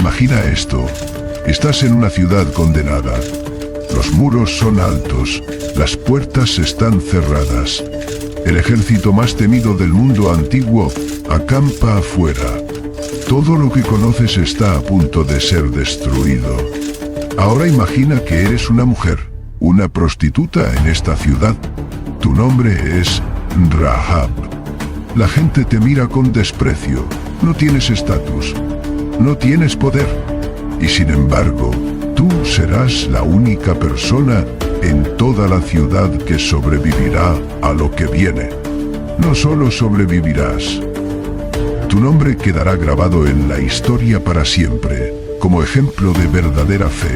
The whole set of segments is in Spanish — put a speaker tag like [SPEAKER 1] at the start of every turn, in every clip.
[SPEAKER 1] Imagina esto. Estás en una ciudad condenada. Los muros son altos, las puertas están cerradas. El ejército más temido del mundo antiguo acampa afuera. Todo lo que conoces está a punto de ser destruido. Ahora imagina que eres una mujer, una prostituta en esta ciudad. Tu nombre es Rahab. La gente te mira con desprecio. No tienes estatus. No tienes poder. Y sin embargo, tú serás la única persona en toda la ciudad que sobrevivirá a lo que viene. No solo sobrevivirás. Tu nombre quedará grabado en la historia para siempre, como ejemplo de verdadera fe.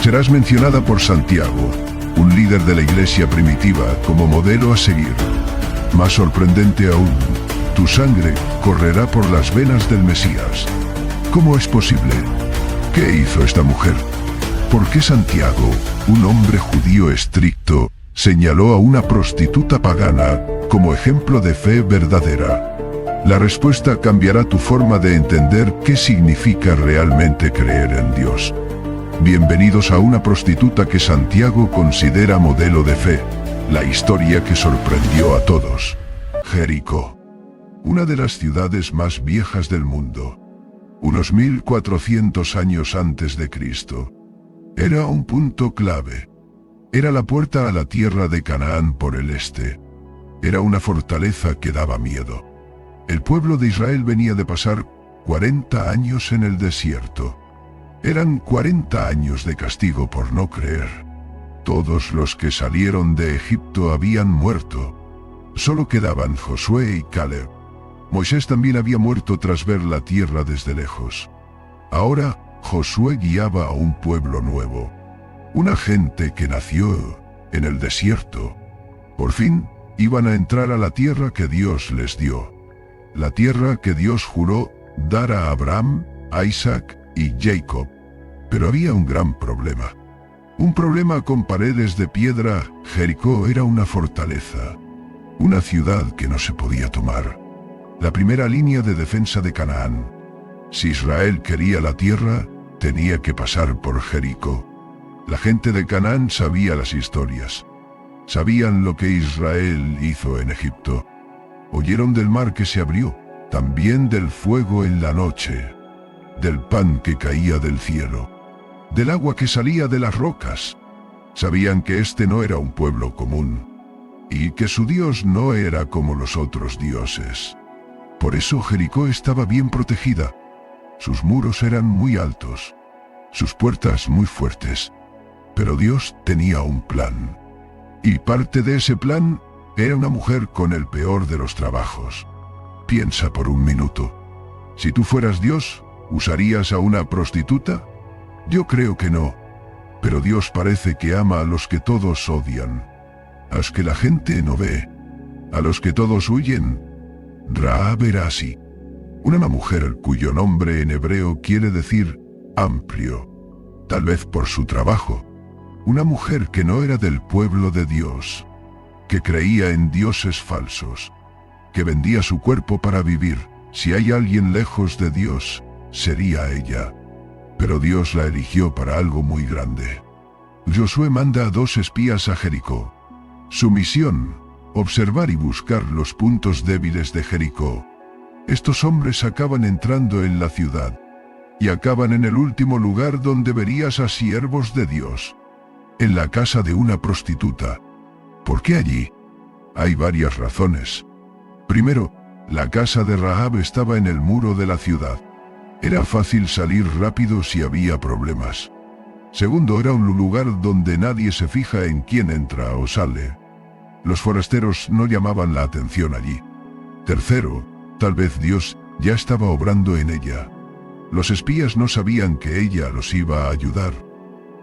[SPEAKER 1] Serás mencionada por Santiago, un líder de la iglesia primitiva, como modelo a seguir. Más sorprendente aún, tu sangre correrá por las venas del Mesías. ¿Cómo es posible? ¿Qué hizo esta mujer? ¿Por qué Santiago, un hombre judío estricto, señaló a una prostituta pagana como ejemplo de fe verdadera? La respuesta cambiará tu forma de entender qué significa realmente creer en Dios. Bienvenidos a una prostituta que Santiago considera modelo de fe, la historia que sorprendió a todos. Jericó, una de las ciudades más viejas del mundo, unos 1400 años antes de Cristo. Era un punto clave. Era la puerta a la tierra de Canaán por el este. Era una fortaleza que daba miedo. El pueblo de Israel venía de pasar 40 años en el desierto. Eran 40 años de castigo por no creer. Todos los que salieron de Egipto habían muerto. Solo quedaban Josué y Caleb. Moisés también había muerto tras ver la tierra desde lejos. Ahora, Josué guiaba a un pueblo nuevo. Una gente que nació en el desierto. Por fin, iban a entrar a la tierra que Dios les dio. La tierra que Dios juró dar a Abraham, a Isaac y Jacob. Pero había un gran problema. Un problema con paredes de piedra. Jericó era una fortaleza. Una ciudad que no se podía tomar. La primera línea de defensa de Canaán. Si Israel quería la tierra, tenía que pasar por Jericó. La gente de Canaán sabía las historias. Sabían lo que Israel hizo en Egipto. Oyeron del mar que se abrió, también del fuego en la noche, del pan que caía del cielo, del agua que salía de las rocas. Sabían que este no era un pueblo común, y que su Dios no era como los otros dioses. Por eso Jericó estaba bien protegida. Sus muros eran muy altos, sus puertas muy fuertes. Pero Dios tenía un plan. Y parte de ese plan era una mujer con el peor de los trabajos. Piensa por un minuto. Si tú fueras Dios, ¿usarías a una prostituta? Yo creo que no. Pero Dios parece que ama a los que todos odian, a los que la gente no ve, a los que todos huyen. Rahab era así. Una mujer cuyo nombre en hebreo quiere decir amplio, tal vez por su trabajo. Una mujer que no era del pueblo de Dios, que creía en dioses falsos, que vendía su cuerpo para vivir. Si hay alguien lejos de Dios, sería ella. Pero Dios la eligió para algo muy grande. Josué manda a 2 espías a Jericó. Su misión, observar y buscar los puntos débiles de Jericó. Estos hombres acaban entrando en la ciudad, y acaban en el último lugar donde verías a siervos de Dios. En la casa de una prostituta. ¿Por qué allí? Hay varias razones. Primero, la casa de Rahab estaba en el muro de la ciudad. Era fácil salir rápido si había problemas. Segundo, era un lugar donde nadie se fija en quién entra o sale. Los forasteros no llamaban la atención allí. Tercero, tal vez Dios ya estaba obrando en ella. Los espías no sabían que ella los iba a ayudar.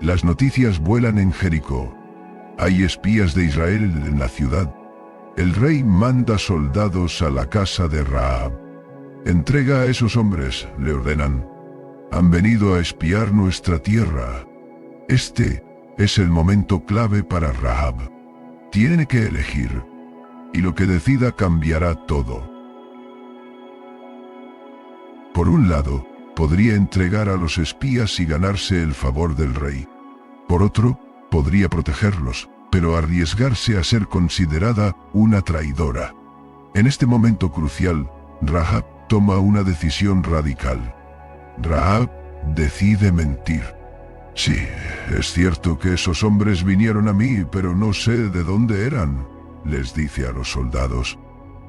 [SPEAKER 1] Las noticias vuelan en Jericó. Hay espías de Israel en la ciudad. El rey manda soldados a la casa de Rahab. Entrega a esos hombres, le ordenan. Han venido a espiar nuestra tierra. Este es el momento clave para Rahab. Tiene que elegir. Y lo que decida cambiará todo. Por un lado, podría entregar a los espías y ganarse el favor del rey. Por otro, podría protegerlos, pero arriesgarse a ser considerada una traidora. En este momento crucial, Rahab toma una decisión radical. Rahab decide mentir. Sí, es cierto que esos hombres vinieron a mí, pero no sé de dónde eran, les dice a los soldados.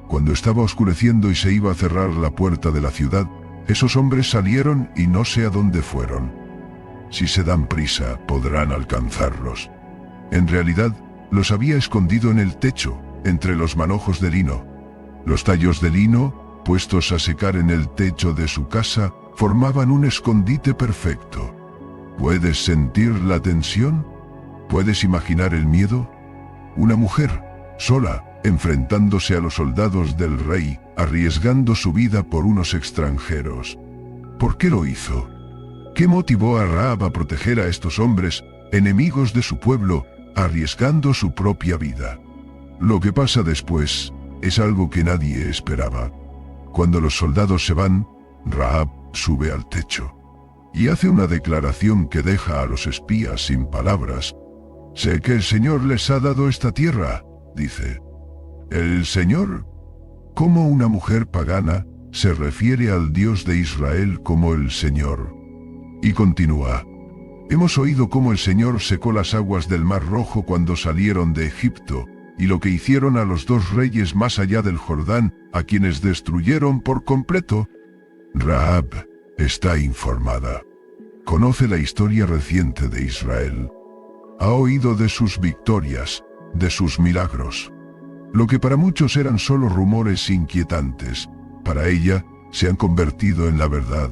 [SPEAKER 1] Cuando estaba oscureciendo y se iba a cerrar la puerta de la ciudad, esos hombres salieron y no sé a dónde fueron. Si se dan prisa, podrán alcanzarlos. En realidad, los había escondido en el techo, entre los manojos de lino. Los tallos de lino, puestos a secar en el techo de su casa, formaban un escondite perfecto. ¿Puedes sentir la tensión? ¿Puedes imaginar el miedo? Una mujer, sola, enfrentándose a los soldados del rey, arriesgando su vida por unos extranjeros. ¿Por qué lo hizo? ¿Qué motivó a Rahab a proteger a estos hombres, enemigos de su pueblo, arriesgando su propia vida? Lo que pasa después es algo que nadie esperaba. Cuando los soldados se van, Rahab sube al techo y hace una declaración que deja a los espías sin palabras. «Sé que el Señor les ha dado esta tierra», dice. ¿El Señor? ¿Cómo una mujer pagana se refiere al Dios de Israel como el Señor? Y continúa. «Hemos oído cómo el Señor secó las aguas del Mar Rojo cuando salieron de Egipto, y lo que hicieron a los dos reyes más allá del Jordán, a quienes destruyeron por completo». Rahab está informada. Conoce la historia reciente de Israel. Ha oído de sus victorias, de sus milagros. Lo que para muchos eran solo rumores inquietantes, para ella se han convertido en la verdad.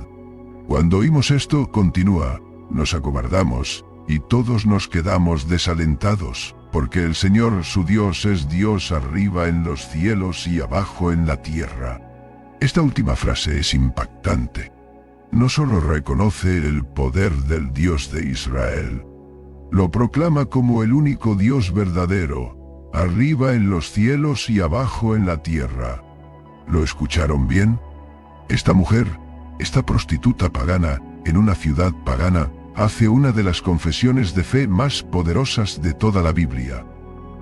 [SPEAKER 1] Cuando oímos esto, continúa, nos acobardamos, y todos nos quedamos desalentados, porque el Señor su Dios es Dios arriba en los cielos y abajo en la tierra. Esta última frase es impactante. No solo reconoce el poder del Dios de Israel, lo proclama como el único Dios verdadero, arriba en los cielos y abajo en la tierra. ¿Lo escucharon bien? Esta mujer, esta prostituta pagana, en una ciudad pagana, hace una de las confesiones de fe más poderosas de toda la Biblia.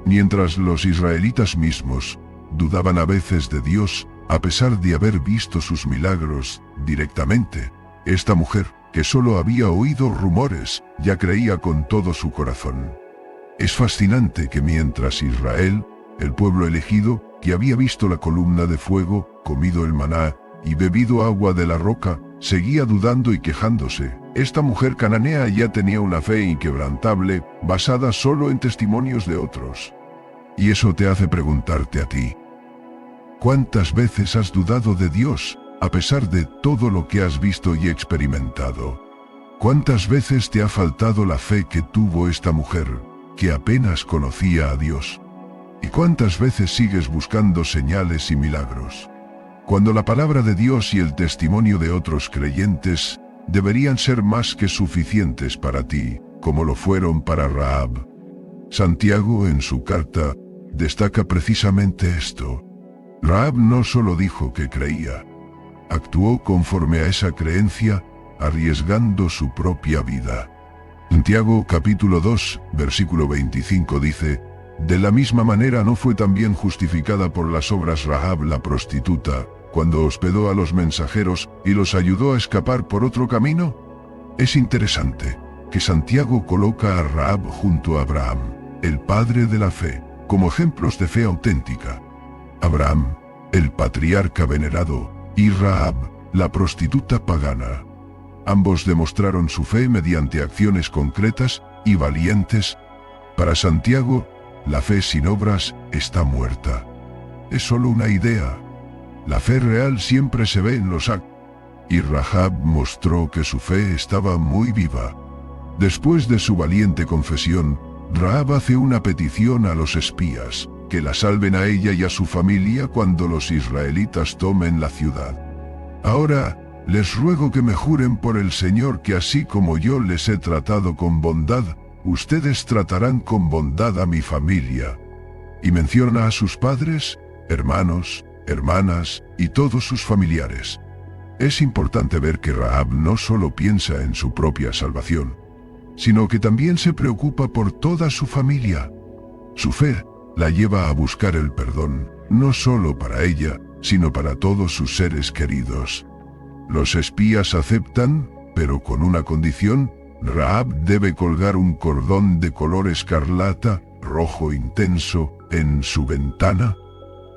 [SPEAKER 1] Mientras los israelitas mismos dudaban a veces de Dios, a pesar de haber visto sus milagros directamente, esta mujer, que solo había oído rumores, ya creía con todo su corazón. Es fascinante que mientras Israel, el pueblo elegido, que había visto la columna de fuego, comido el maná y bebido agua de la roca, seguía dudando y quejándose, esta mujer cananea ya tenía una fe inquebrantable, basada solo en testimonios de otros. Y eso te hace preguntarte a ti, ¿cuántas veces has dudado de Dios, a pesar de todo lo que has visto y experimentado? ¿Cuántas veces te ha faltado la fe que tuvo esta mujer, que apenas conocía a Dios? ¿Y cuántas veces sigues buscando señales y milagros? Cuando la palabra de Dios y el testimonio de otros creyentes deberían ser más que suficientes para ti, como lo fueron para Rahab. Santiago, en su carta, destaca precisamente esto. Rahab no solo dijo que creía, actuó conforme a esa creencia, arriesgando su propia vida. Santiago capítulo 2, versículo 25 dice, «De la misma manera no fue también justificada por las obras Rahab la prostituta, cuando hospedó a los mensajeros y los ayudó a escapar por otro camino». Es interesante que Santiago coloca a Rahab junto a Abraham, el padre de la fe, como ejemplos de fe auténtica. Abraham, el patriarca venerado, y Rahab, la prostituta pagana. Ambos demostraron su fe mediante acciones concretas y valientes. Para Santiago, la fe sin obras está muerta. Es solo una idea. La fe real siempre se ve en los actos. Y Rahab mostró que su fe estaba muy viva. Después de su valiente confesión, Rahab hace una petición a los espías, que la salven a ella y a su familia cuando los israelitas tomen la ciudad. «Ahora, les ruego que me juren por el Señor que así como yo les he tratado con bondad, ustedes tratarán con bondad a mi familia». Y menciona a sus padres, hermanos, hermanas y todos sus familiares. Es importante ver que Rahab no solo piensa en su propia salvación, sino que también se preocupa por toda su familia. Su fe la lleva a buscar el perdón, no solo para ella, sino para todos sus seres queridos. Los espías aceptan, pero con una condición: Rahab debe colgar un cordón de color escarlata, rojo intenso, en su ventana.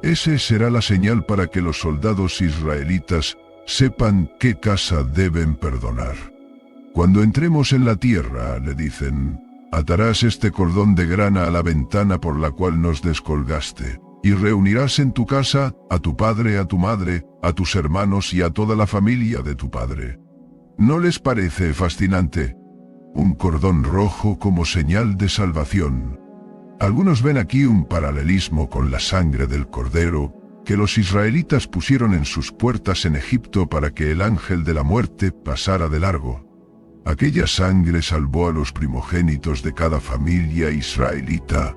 [SPEAKER 1] Ese será la señal para que los soldados israelitas sepan qué casa deben perdonar. Cuando entremos en la tierra, le dicen, atarás este cordón de grana a la ventana por la cual nos descolgaste, y reunirás en tu casa a tu padre, a tu madre, a tus hermanos y a toda la familia de tu padre. ¿No les parece fascinante? Un cordón rojo como señal de salvación. Algunos ven aquí un paralelismo con la sangre del cordero que los israelitas pusieron en sus puertas en Egipto para que el ángel de la muerte pasara de largo. Aquella sangre salvó a los primogénitos de cada familia israelita.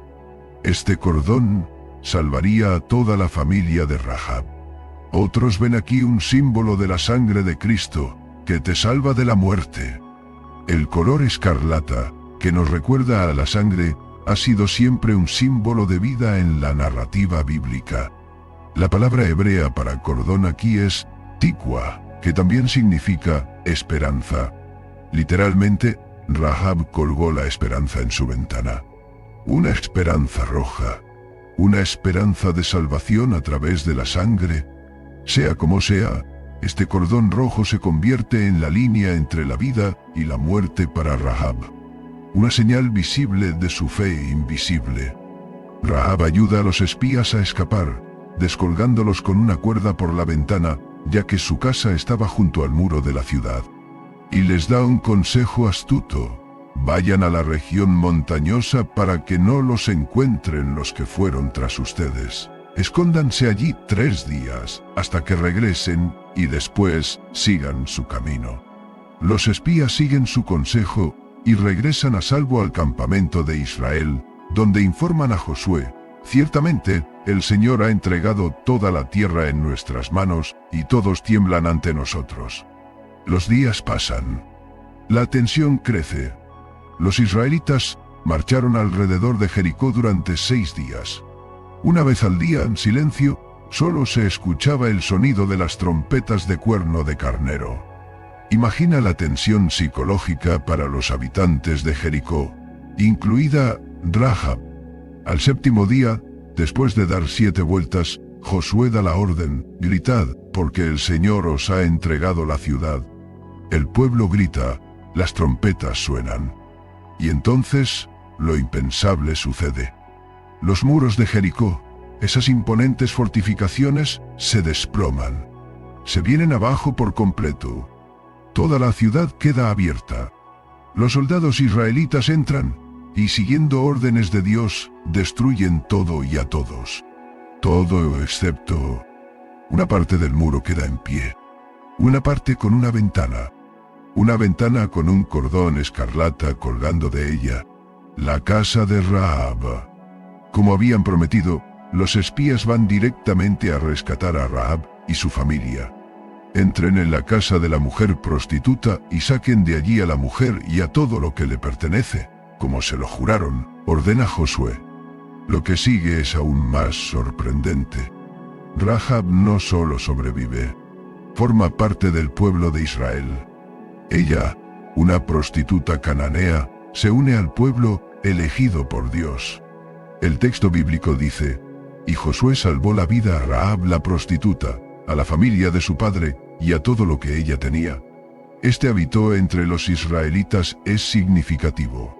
[SPEAKER 1] Este cordón salvaría a toda la familia de Rahab. Otros ven aquí un símbolo de la sangre de Cristo, que te salva de la muerte. El color escarlata, que nos recuerda a la sangre, ha sido siempre un símbolo de vida en la narrativa bíblica. La palabra hebrea para cordón aquí es tikwa, que también significa esperanza. Literalmente, Rahab colgó la esperanza en su ventana. Una esperanza roja. Una esperanza de salvación a través de la sangre. Sea como sea, este cordón rojo se convierte en la línea entre la vida y la muerte para Rahab. Una señal visible de su fe invisible. Rahab ayuda a los espías a escapar, descolgándolos con una cuerda por la ventana, ya que su casa estaba junto al muro de la ciudad. Y les da un consejo astuto: vayan a la región montañosa para que no los encuentren los que fueron tras ustedes. Escóndanse allí 3 días, hasta que regresen, y después sigan su camino. Los espías siguen su consejo, y regresan a salvo al campamento de Israel, donde informan a Josué: ciertamente, el Señor ha entregado toda la tierra en nuestras manos, y todos tiemblan ante nosotros. Los días pasan. La tensión crece. Los israelitas marcharon alrededor de Jericó durante 6 días. Una vez al día, en silencio, solo se escuchaba el sonido de las trompetas de cuerno de carnero. Imagina la tensión psicológica para los habitantes de Jericó, incluida Rahab. Al 7º día, después de dar 7 vueltas, Josué da la orden: gritad, porque el Señor os ha entregado la ciudad. El pueblo grita, las trompetas suenan. Y entonces, lo impensable sucede. Los muros de Jericó, esas imponentes fortificaciones, se desploman. Se vienen abajo por completo. Toda la ciudad queda abierta. Los soldados israelitas entran, y siguiendo órdenes de Dios, destruyen todo y a todos. Todo excepto una parte del muro queda en pie. Una parte con una ventana. Una ventana con un cordón escarlata colgando de ella. La casa de Rahab. Como habían prometido, los espías van directamente a rescatar a Rahab y su familia. Entren en la casa de la mujer prostituta y saquen de allí a la mujer y a todo lo que le pertenece, como se lo juraron, ordena Josué. Lo que sigue es aún más sorprendente. Rahab no solo sobrevive, forma parte del pueblo de Israel. Ella, una prostituta cananea, se une al pueblo elegido por Dios. El texto bíblico dice: y Josué salvó la vida a Rahab la prostituta, a la familia de su padre, y a todo lo que ella tenía. Este habitó entre los israelitas es significativo.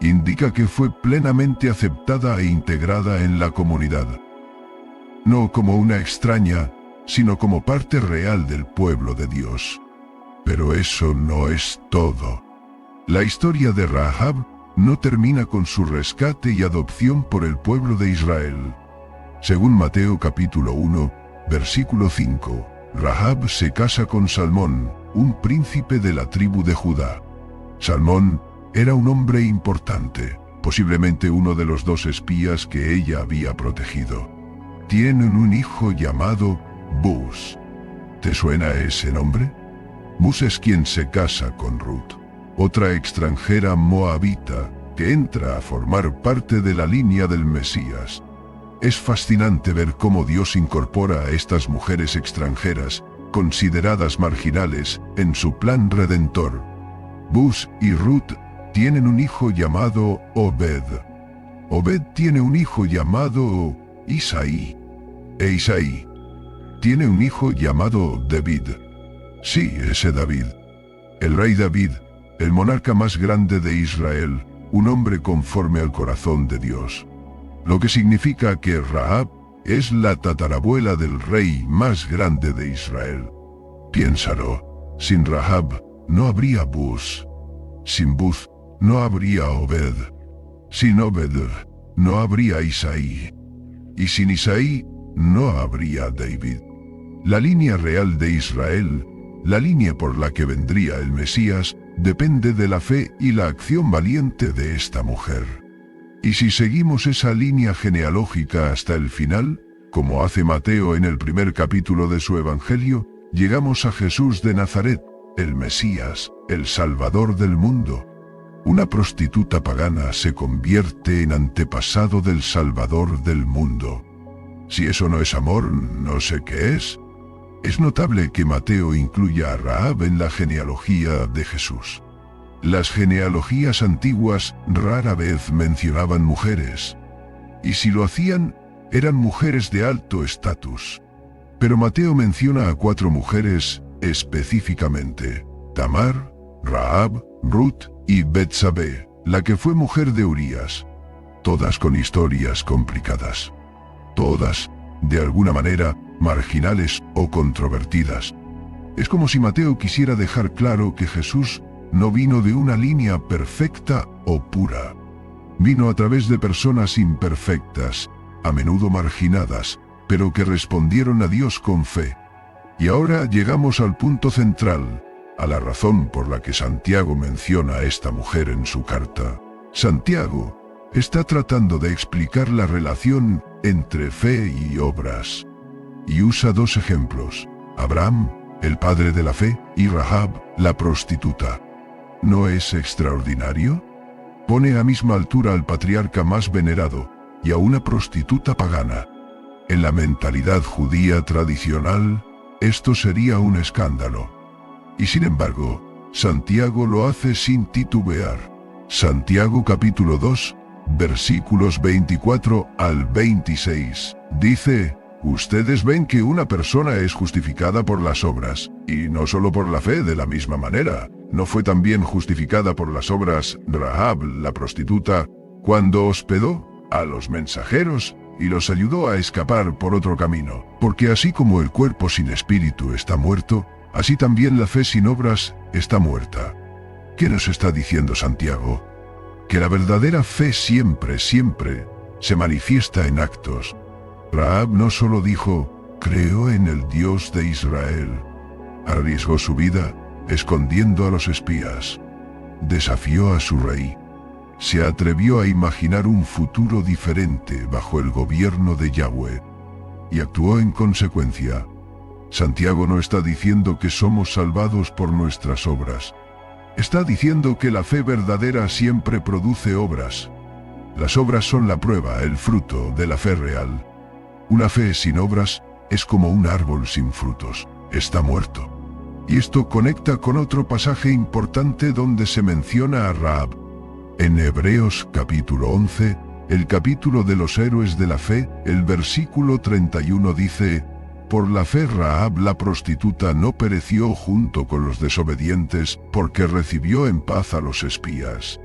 [SPEAKER 1] Indica que fue plenamente aceptada e integrada en la comunidad. No como una extraña, sino como parte real del pueblo de Dios. Pero eso no es todo. La historia de Rahab no termina con su rescate y adopción por el pueblo de Israel. Según Mateo capítulo 1, versículo 5, Rahab se casa con Salmón, un príncipe de la tribu de Judá. Salmón era un hombre importante, posiblemente uno de los 2 espías que ella había protegido. Tienen un hijo llamado Buz. ¿Te suena ese nombre? Bus es quien se casa con Ruth, otra extranjera moabita que entra a formar parte de la línea del Mesías. Es fascinante ver cómo Dios incorpora a estas mujeres extranjeras, consideradas marginales, en su plan redentor. Bus y Ruth tienen un hijo llamado Obed. Obed tiene un hijo llamado Isaí. E Isaí tiene un hijo llamado David. Sí, ese David. El rey David, el monarca más grande de Israel, un hombre conforme al corazón de Dios. Lo que significa que Rahab es la tatarabuela del rey más grande de Israel. Piénsalo, sin Rahab no habría Bus. Sin Bus no habría Obed. Sin Obed no habría Isaí. Y sin Isaí no habría David. La línea real de Israel, la línea por la que vendría el Mesías, depende de la fe y la acción valiente de esta mujer. Y si seguimos esa línea genealógica hasta el final, como hace Mateo en el primer capítulo de su Evangelio, llegamos a Jesús de Nazaret, el Mesías, el Salvador del mundo. Una prostituta pagana se convierte en antepasado del Salvador del mundo. Si eso no es amor, no sé qué es. Es notable que Mateo incluya a Rahab en la genealogía de Jesús. Las genealogías antiguas rara vez mencionaban mujeres. Y si lo hacían, eran mujeres de alto estatus. Pero Mateo menciona a 4 mujeres específicamente: Tamar, Rahab, Ruth y Betsabé, la que fue mujer de Urías. Todas con historias complicadas. Todas, de alguna manera, marginales o controvertidas. Es como si Mateo quisiera dejar claro que Jesús no vino de una línea perfecta o pura. Vino a través de personas imperfectas, a menudo marginadas, pero que respondieron a Dios con fe. Y ahora llegamos al punto central, a la razón por la que Santiago menciona a esta mujer en su carta. Santiago está tratando de explicar la relación entre fe y obras. Y usa 2 ejemplos: Abraham, el padre de la fe, y Rahab, la prostituta. ¿No es extraordinario? Pone a misma altura al patriarca más venerado y a una prostituta pagana. En la mentalidad judía tradicional, esto sería un escándalo. Y sin embargo, Santiago lo hace sin titubear. Santiago capítulo 2, versículos 24 al 26, dice: Ustedes ven que una persona es justificada por las obras, y no solo por la fe de la misma manera. ¿No fue también justificada por las obras Rahab, la prostituta, cuando hospedó a los mensajeros y los ayudó a escapar por otro camino? Porque así como el cuerpo sin espíritu está muerto, así también la fe sin obras está muerta. ¿Qué nos está diciendo Santiago? Que la verdadera fe siempre se manifiesta en actos. Rahab no solo dijo: creo en el Dios de Israel. Arriesgó su vida, escondiendo a los espías. Desafió a su rey. Se atrevió a imaginar un futuro diferente bajo el gobierno de Yahweh. Y actuó en consecuencia. Santiago no está diciendo que somos salvados por nuestras obras. Está diciendo que la fe verdadera siempre produce obras. Las obras son la prueba, el fruto de la fe real. Una fe sin obras es como un árbol sin frutos, está muerto. Y esto conecta con otro pasaje importante donde se menciona a Rahab. En Hebreos capítulo 11, el capítulo de los héroes de la fe, el versículo 31 dice: Por la fe Rahab la prostituta no pereció junto con los desobedientes, porque recibió en paz a los espías.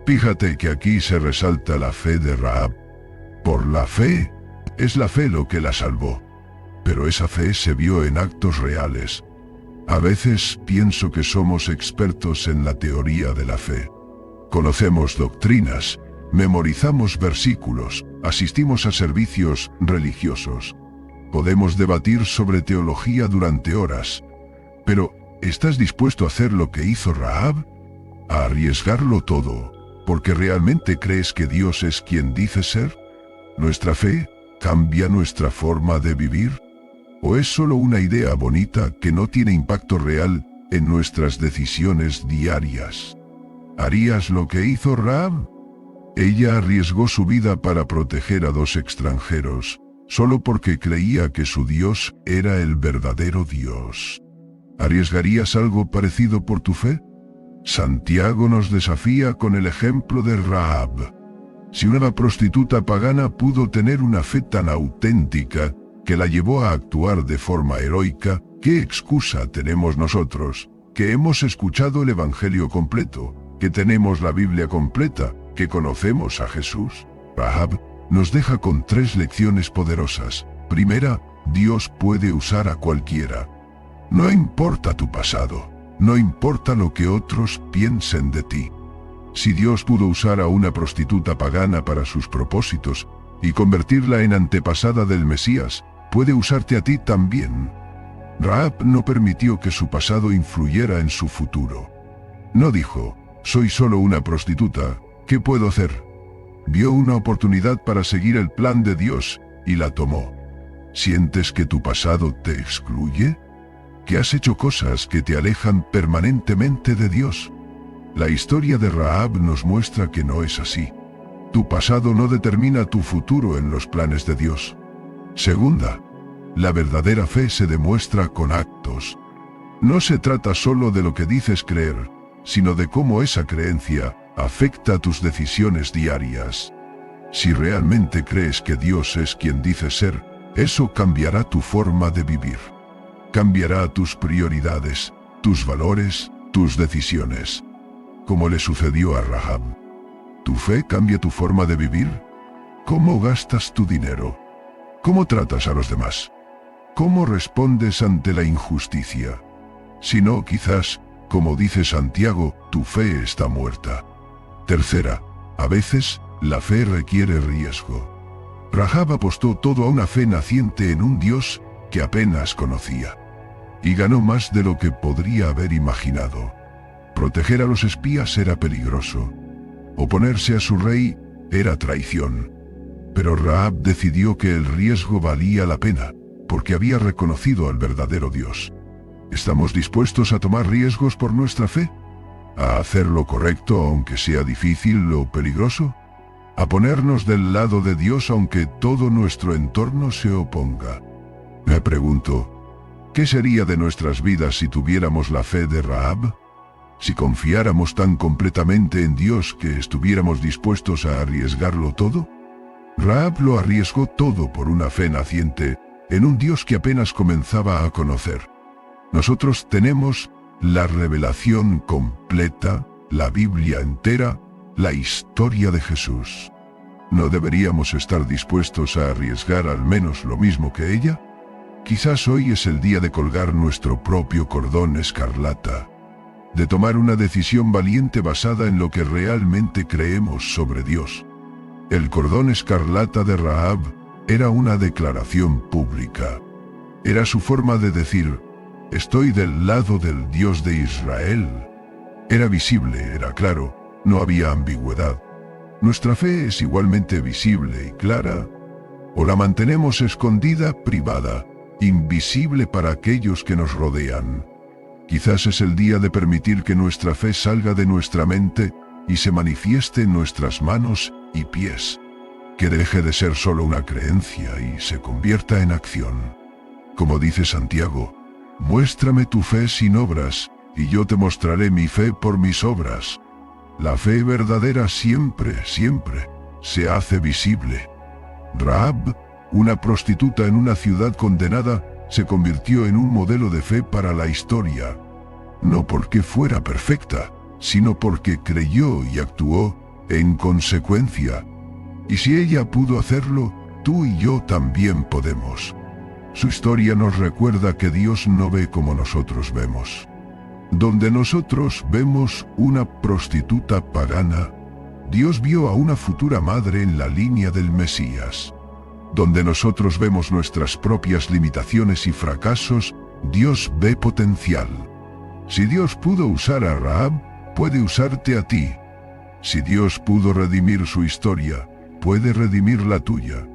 [SPEAKER 1] Fíjate que aquí se resalta la fe de Rahab. Por la fe, es la fe lo que la salvó. Pero esa fe se vio en actos reales. A veces pienso que somos expertos en la teoría de la fe. Conocemos doctrinas, memorizamos versículos, asistimos a servicios religiosos. Podemos debatir sobre teología durante horas. Pero, ¿estás dispuesto a hacer lo que hizo Rahab? ¿A arriesgarlo todo, porque realmente crees que Dios es quien dice ser? ¿Nuestra fe cambia nuestra forma de vivir? ¿O es solo una idea bonita que no tiene impacto real en nuestras decisiones diarias? ¿Harías lo que hizo Rahab? Ella arriesgó su vida para proteger a 2 extranjeros, solo porque creía que su Dios era el verdadero Dios. ¿Arriesgarías algo parecido por tu fe? Santiago nos desafía con el ejemplo de Rahab. Si una prostituta pagana pudo tener una fe tan auténtica que la llevó a actuar de forma heroica, ¿qué excusa tenemos nosotros, que hemos escuchado el Evangelio completo, que tenemos la Biblia completa, que conocemos a Jesús? Rahab nos deja con 3 lecciones poderosas. Primera, Dios puede usar a cualquiera. No importa tu pasado, no importa lo que otros piensen de ti. Si Dios pudo usar a una prostituta pagana para sus propósitos y convertirla en antepasada del Mesías, puede usarte a ti también. Rahab no permitió que su pasado influyera en su futuro. No dijo, soy solo una prostituta, ¿qué puedo hacer? Vio una oportunidad para seguir el plan de Dios y la tomó. ¿Sientes que tu pasado te excluye? ¿Que has hecho cosas que te alejan permanentemente de Dios? La historia de Rahab nos muestra que no es así. Tu pasado no determina tu futuro en los planes de Dios. Segunda, la verdadera fe se demuestra con actos. No se trata solo de lo que dices creer, sino de cómo esa creencia afecta a tus decisiones diarias. Si realmente crees que Dios es quien dices ser, eso cambiará tu forma de vivir. Cambiará tus prioridades, tus valores, tus decisiones. Como le sucedió a Rahab. ¿Tu fe cambia tu forma de vivir? ¿Cómo gastas tu dinero? ¿Cómo tratas a los demás? ¿Cómo respondes ante la injusticia? Si no, quizás, como dice Santiago, tu fe está muerta. Tercera, a veces, la fe requiere riesgo. Rahab apostó todo a una fe naciente en un Dios que apenas conocía. Y ganó más de lo que podría haber imaginado. Proteger a los espías era peligroso. Oponerse a su rey era traición. Pero Rahab decidió que el riesgo valía la pena, porque había reconocido al verdadero Dios. ¿Estamos dispuestos a tomar riesgos por nuestra fe? ¿A hacer lo correcto aunque sea difícil o peligroso? ¿A ponernos del lado de Dios aunque todo nuestro entorno se oponga? Me pregunto, ¿qué sería de nuestras vidas si tuviéramos la fe de Rahab? Si confiáramos tan completamente en Dios que estuviéramos dispuestos a arriesgarlo todo. Rahab lo arriesgó todo por una fe naciente en un Dios que apenas comenzaba a conocer. Nosotros tenemos la revelación completa, la Biblia entera, la historia de Jesús. ¿No deberíamos estar dispuestos a arriesgar al menos lo mismo que ella? Quizás hoy es el día de colgar nuestro propio cordón escarlata, de tomar una decisión valiente basada en lo que realmente creemos sobre Dios. El cordón escarlata de Rahab era una declaración pública. Era su forma de decir, estoy del lado del Dios de Israel. Era visible, era claro, no había ambigüedad. ¿Nuestra fe es igualmente visible y clara? ¿O la mantenemos escondida, privada, invisible para aquellos que nos rodean? Quizás es el día de permitir que nuestra fe salga de nuestra mente y se manifieste en nuestras manos y pies. Que deje de ser solo una creencia y se convierta en acción. Como dice Santiago, muéstrame tu fe sin obras, y yo te mostraré mi fe por mis obras. La fe verdadera siempre, siempre, se hace visible. Rahab, una prostituta en una ciudad condenada, se convirtió en un modelo de fe para la historia. No porque fuera perfecta, sino porque creyó y actuó en consecuencia. Y si ella pudo hacerlo, tú y yo también podemos. Su historia nos recuerda que Dios no ve como nosotros vemos. Donde nosotros vemos una prostituta pagana, Dios vio a una futura madre en la línea del Mesías. Donde nosotros vemos nuestras propias limitaciones y fracasos, Dios ve potencial. Si Dios pudo usar a Rahab, puede usarte a ti. Si Dios pudo redimir su historia, puede redimir la tuya.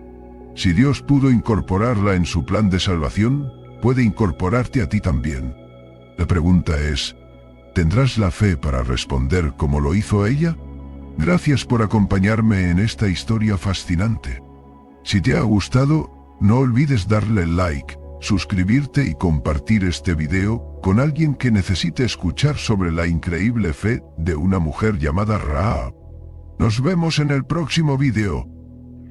[SPEAKER 1] Si Dios pudo incorporarla en su plan de salvación, puede incorporarte a ti también. La pregunta es, ¿tendrás la fe para responder como lo hizo ella? Gracias por acompañarme en esta historia fascinante. Si te ha gustado, no olvides darle like, suscribirte y compartir este video con alguien que necesite escuchar sobre la increíble fe de una mujer llamada Rahab. Nos vemos en el próximo video.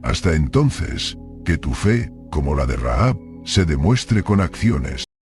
[SPEAKER 1] Hasta entonces, que tu fe, como la de Rahab, se demuestre con acciones.